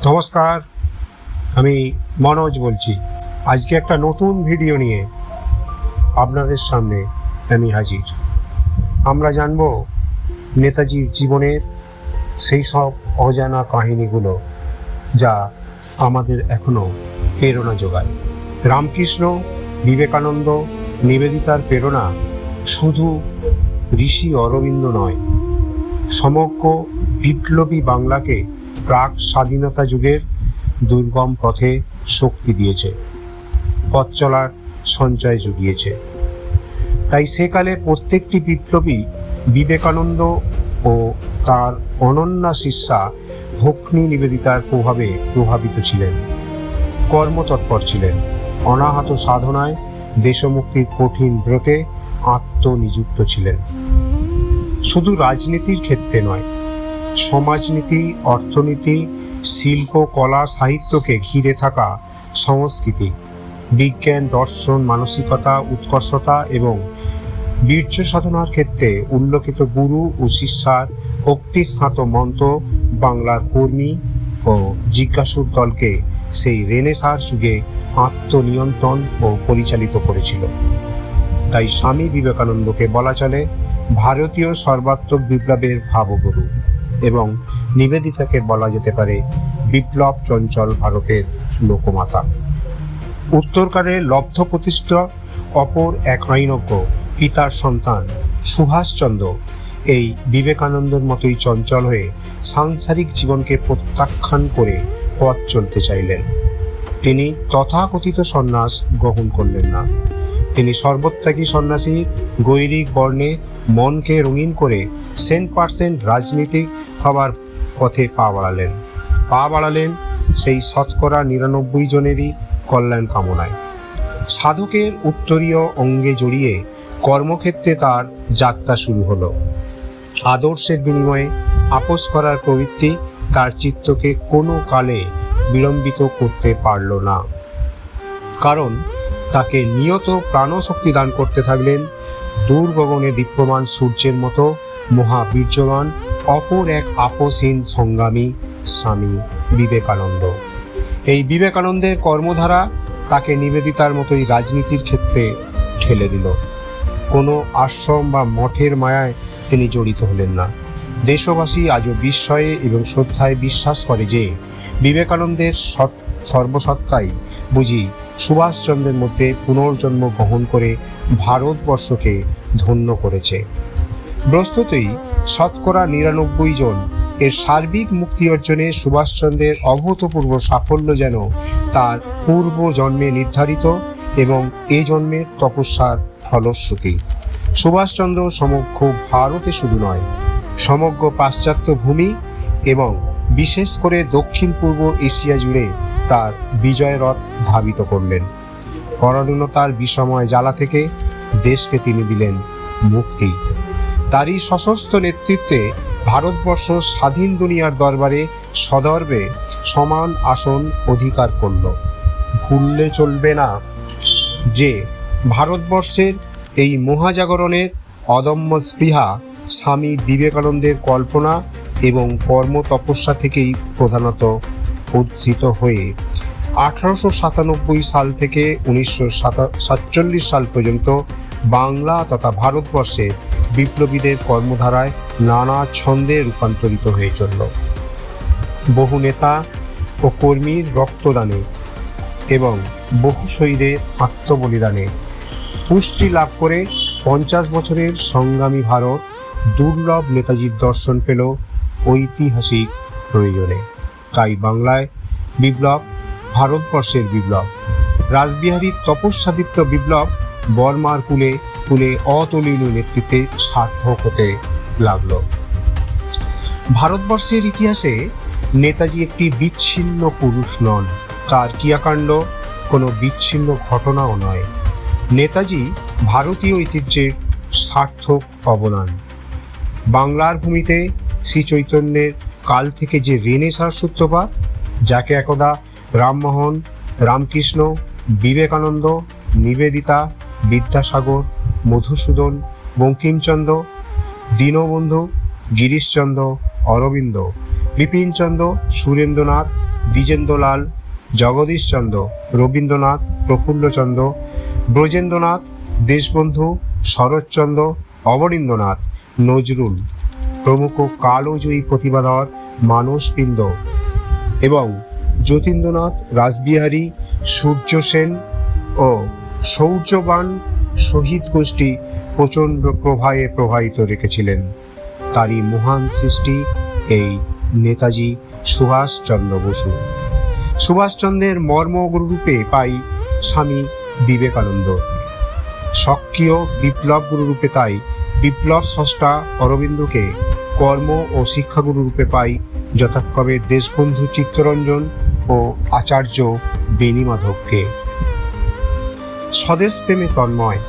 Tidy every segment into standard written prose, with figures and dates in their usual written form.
নমস্কার, আমি মনোজ বলছি। আজকে একটা নতুন ভিডিও নিয়ে আপনাদের সামনে আমি হাজির। আমরা জানব নেতাজির জীবনের সেই সব অজানা কাহিনীগুলো যা আমাদের এখনো প্রেরণা যোগায়। রামকৃষ্ণ, বিবেকানন্দ, নিবেদিতার প্রেরণা শুধু ঋষি অরবিন্দ নয়, সমগ্র বিপ্লবী বাংলাকে প্রাক স্বাধীনতা যুগের দুর্গম পথে শক্তি দিয়েছে, পথ চলার সঞ্চয় জুগিয়েছে। তাই সেকালে প্রত্যেকটি বিপ্লবী বিবেকানন্দ ও তার অনন্যা শিষ্যা ভগ্নী নিবেদিতার প্রভাবে প্রভাবিত ছিলেন, কর্মতৎপর ছিলেন, অনাহত সাধনায় দেশমুক্তির কঠিন ব্রতে আত্মনিযুক্ত ছিলেন। শুধু রাজনীতির ক্ষেত্রে নয়, সমাজনীতি, অর্থনীতি, শিল্প, কলা, সাহিত্যকে ঘিরে থাকা সংস্কৃতি, বিজ্ঞান, দর্শন, মানসিকতা, উৎকর্ষতা এবং বীর্য সাধনার ক্ষেত্রে উল্লেখিত গুরু ও শিষ্যার ভক্তিস্নাত মন্ত্র বাংলার কর্মী ও জিজ্ঞাসুর দলকে সেই রেনেসাঁর যুগে আত্মনিয়ন্ত্রণ ও পরিচালিত করেছিল। তাই স্বামী বিবেকানন্দকে বলা চলে ভারতীয় সর্বাত্মক বিপ্লবের ভাবগুরু এবং নিবেদিতাকে বলা যেতে পারে বিপ্লব চঞ্চল ভারতের লোকমাতা। উত্তরকালে লব্ধ প্রতিষ্ঠা অপর এক আইনজ্ঞ পিতার সন্তান সুভাষচন্দ্র এই বিবেকানন্দের মতোই চঞ্চল হয়ে সাংসারিক জীবনকে প্রত্যাখ্যান করে পথ চলতে চাইলেন। তিনি তথাকথিত সন্ন্যাস গ্রহণ করলেন না। তিনি সর্বত্যাগী সন্ন্যাসী গৈরিক বর্ণে মনকে রঙিন করে 100% রাজনীতিক হবার পথে পা বাড়ালেন সেই শতকরা 99 জনেরই কল্যাণ কামনায়। সাধকের উত্তরীয় অঙ্গে জড়িয়ে কর্মক্ষেত্রে তার যাত্রা শুরু হলো। আদর্শের বিনিময়ে আপোস করার প্রবৃত্তি তার চিত্তকে কোনো কালে বিলম্বিত করতে পারল না, কারণ তাকে নিয়ত প্রাণশক্তি দান করতে থাকলেন দূর গগনে দীপ্যমান সূর্যের মতো মহাবীর্যবান অপর এক আপোসহীন সংগ্রামী স্বামী বিবেকানন্দ। এই বিবেকানন্দের কর্মধারা তাকে নিবেদিতার মতোই রাজনীতির ক্ষেত্রে ঠেলে দিল। কোনো আশ্রম বা মঠের মায়ায় তিনি জড়িত হলেন না। দেশবাসী আজও বিস্ময়ে এবং শ্রদ্ধায় বিশ্বাস করে যে বিবেকানন্দের সর্বসত্তাই বুঝি সুভাষচন্দ্রের মধ্যে পুনর্জন্ম গ্রহণ করে ভারতবর্ষকে ধন্য করেছে। বস্তুতই শতকরা 99 জন এর সার্বিক মুক্তি অর্জনে সুভাষচন্দ্রের অভূতপূর্ব সাফল্য যেন তার পূর্ব জন্মে নির্ধারিত এবং এ জন্মের তপস্যার ফলশ্রুতি। সুভাষচন্দ্র সমগ্র ভারতে শুধু নয়, সমগ্র পাশ্চাত্য ভূমি এবং বিশেষ করে দক্ষিণ পূর্ব এশিয়া জুড়ে তার বিজয় রথ ধাবিত করলেন। পরাধীনতার বিষময় জ্বালা থেকে দেশকে তিনি দিলেন মুক্তি। তারই সশস্ত্র নেতৃত্বে ভারতবর্ষ স্বাধীন দুনিয়ার দরবারে সদর্বে সমান আসন অধিকার করল। ভুললে চলবে না যে ভারতবর্ষের এই মহাজাগরণের অদম্য স্পৃহা স্বামী বিবেকানন্দের কল্পনা এবং কর্ম তপস্যা থেকেই প্রধানত উদ্ধৃত হয়ে 1897 সাল থেকে 1947 সাল পর্যন্ত বাংলা তথা ভারতবর্ষে বিপ্লবীদের কর্মধারায় নানা ছন্দে রূপান্তরিত হয়ে চলল। বহু নেতা ও কর্মীর রক্তদানে এবং বহু শহীদের আত্মবলিদানে পুষ্টি লাভ করে 50 বছরের সংগ্রামী ভারত দুর্লভ নেতাজির দর্শন পেল ঐতিহাসিক প্রয়োজনে। তাই বাংলায় বিপ্লব, ভারতবর্ষের বিপ্লব, রাসবিহারীর তপস্যাদীপ্ত বিপ্লব বর্মার কুলে কুলে অতুলনীয় নেতৃত্বে সার্থক হতে লাগল। ভারতবর্ষের ইতিহাসে নেতাজি একটি বিচ্ছিন্ন পুরুষ নন, তার ক্রিয়াকাণ্ড কোনো বিচ্ছিন্ন ঘটনাও নয়। নেতাজি ভারতীয় ঐতিহ্যের সার্থক অবদান। বাংলার ভূমিতে শ্রী চৈতন্যের কাল থেকে যে রেনেসাঁর সূত্রপাত, যাকে একদা রামমোহন, রামকৃষ্ণ, বিবেকানন্দ, নিবেদিতা, বিদ্যাসাগর, মধুসূদন, বঙ্কিমচন্দ্র, দীনবন্ধু, গিরিশচন্দ্র, অরবিন্দ, বিপিনচন্দ্র, সুরেন্দ্রনাথ দ্বিজেন্দ্রলাল, জগদীশচন্দ্র, রবীন্দ্রনাথ, প্রফুল্লচন্দ্র, ব্রজেন্দ্রনাথ, দেশবন্ধু, শরৎচন্দ্র, অবনীন্দ্রনাথ, নজরুল প্রমুখ কালজয়ী প্রতিভাধর মানসপিণ্ড এবং যতীন্দ্রনাথ, রাসবিহারী, সূর্য সেন ও শৌর্যবান শহীদ গোষ্ঠী প্রচণ্ড প্রভাবে প্রভাবিত রেখেছিলেন। তারই মহান সৃষ্টি এই নেতাজি সুভাষচন্দ্র বসু। সুভাষচন্দ্রের মর্মগুরুরূপে পাই স্বামী বিবেকানন্দ, সক্রিয় বিপ্লব গুরুরূপে তাই বিপ্লব স্রষ্টা অরবিন্দকে, কর্ম ও শিক্ষাগুরু রূপে পাই যথাক্রমে দেশবন্ধু চিত্তরঞ্জন ও আচার্য বেণীমাধবকে। স্বদেশ প্রেমে তন্ময়,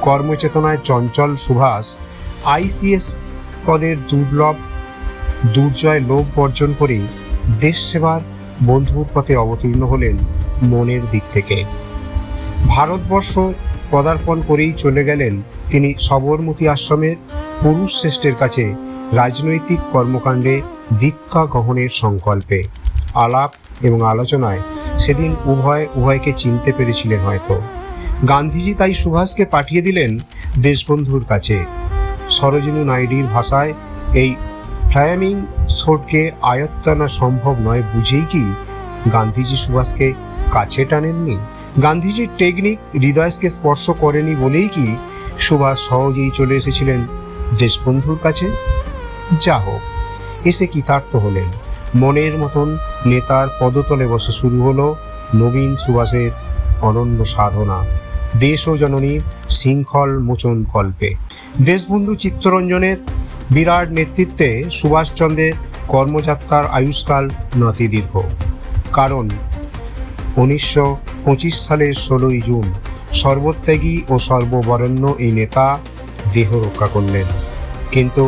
কর্মচেতনায় চঞ্চল সুভাষ আইসিএস পদের দুর্জয় লোভ বর্জন করে দেশ সেবার বন্ধুর পথে অবতীর্ণ হলেন মনের দিক থেকে। ভারতবর্ষ পদার্পণ করেই চলে গেলেন তিনি সবরমতী আশ্রমের পুরুষ শ্রেষ্ঠের কাছে রাজনৈতিক কর্মকাণ্ডে দীক্ষা গ্রহণের সংকল্পে। আলাপ এবং আলোচনায় সেদিন উভয়কে চিনতে পেরেছিলেন হয়তো। গান্ধীজি তাই সুভাষকে পাঠিয়ে দিলেন দেশবন্ধুর কাছে। সরোজিনী নাইডুর ভাষায় এই ফ্লামিং সোর্ডকে আয়ত্ত আনা সম্ভব নয় বুঝেই কি গান্ধীজি সুভাষকে কাছে টানেননি? গান্ধীজির টেকনিক হৃদয়কে স্পর্শ করেনি বলেই কি সুভাষ সহজেই চলে এসেছিলেন দেশবন্ধুর কাছে? যা হোক, এসে কৃতার্থ হলেন। মনের মতন নেতার পদতলে বসে শুরু হলো নবীন সুভাষের অনন্য সাধনা, দেশ ও জননীর শৃঙ্খল মোচন কল্পে। দেশবন্ধু চিত্তরঞ্জনের বিরাট নেতৃত্বে সুভাষচন্দ্রের কর্মযাত্রার আয়ুষ্কাল নাতিদীর্ঘ। কারণ 1925 সালের 16ই জুন সর্বত্যাগী ও সর্ববরেণ্য এই নেতা দেহ রক্ষা করলেন, কিন্তু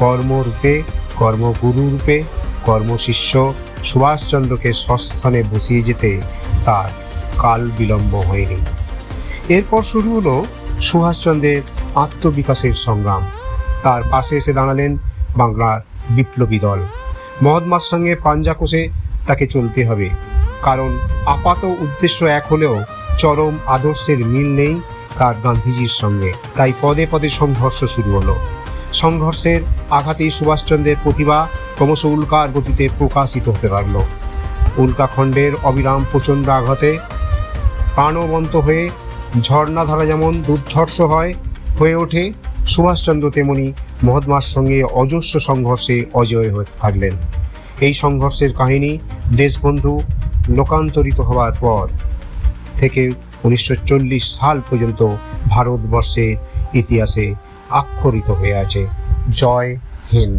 কর্মরূপে, কর্মগুরু রূপে কর্মশিষ্য সুভাষচন্দ্রকে স্বস্থানে বসিয়ে যেতে তার কাল বিলম্ব হয়নি। এরপর শুরু হলো সুভাষচন্দ্রের আত্মবিকাশের সংগ্রাম। তার পাশে এসে দাঁড়ালেন বাংলার বিপ্লবী দল। মহাত্মার সঙ্গে পাঞ্জা কষে তাকে চলতে হবে, কারণ আপাত উদ্দেশ্য এক হলেও চরম আদর্শের মিল নেই তার গান্ধীজির সঙ্গে। তাই পদে পদে সংঘর্ষ শুরু হলো। সংঘর্ষের আঘাতেই সুভাষচন্দ্রের প্রতিভা ক্রমশ উল্কার গতিতে প্রকাশিত হতে লাগলো। উল্কাখণ্ডের অবিরাম প্রচণ্ড আঘাতে প্রাণবন্ত হয়ে ঝর্ণাধারা যেমন দুর্ধর্ষ হয়ে ওঠে, সুভাষচন্দ্র তেমনি মহাত্মার সঙ্গে অজস্র সংঘর্ষে অজয় হয়ে থাকলেন। এই সংঘর্ষের কাহিনী দেশবন্ধু লোকান্তরিত হওয়ার পর থেকে 1940 সাল পর্যন্ত ভারতবর্ষের ইতিহাসে আক্ষরিত হয়ে আছে। জয় হিন্দ।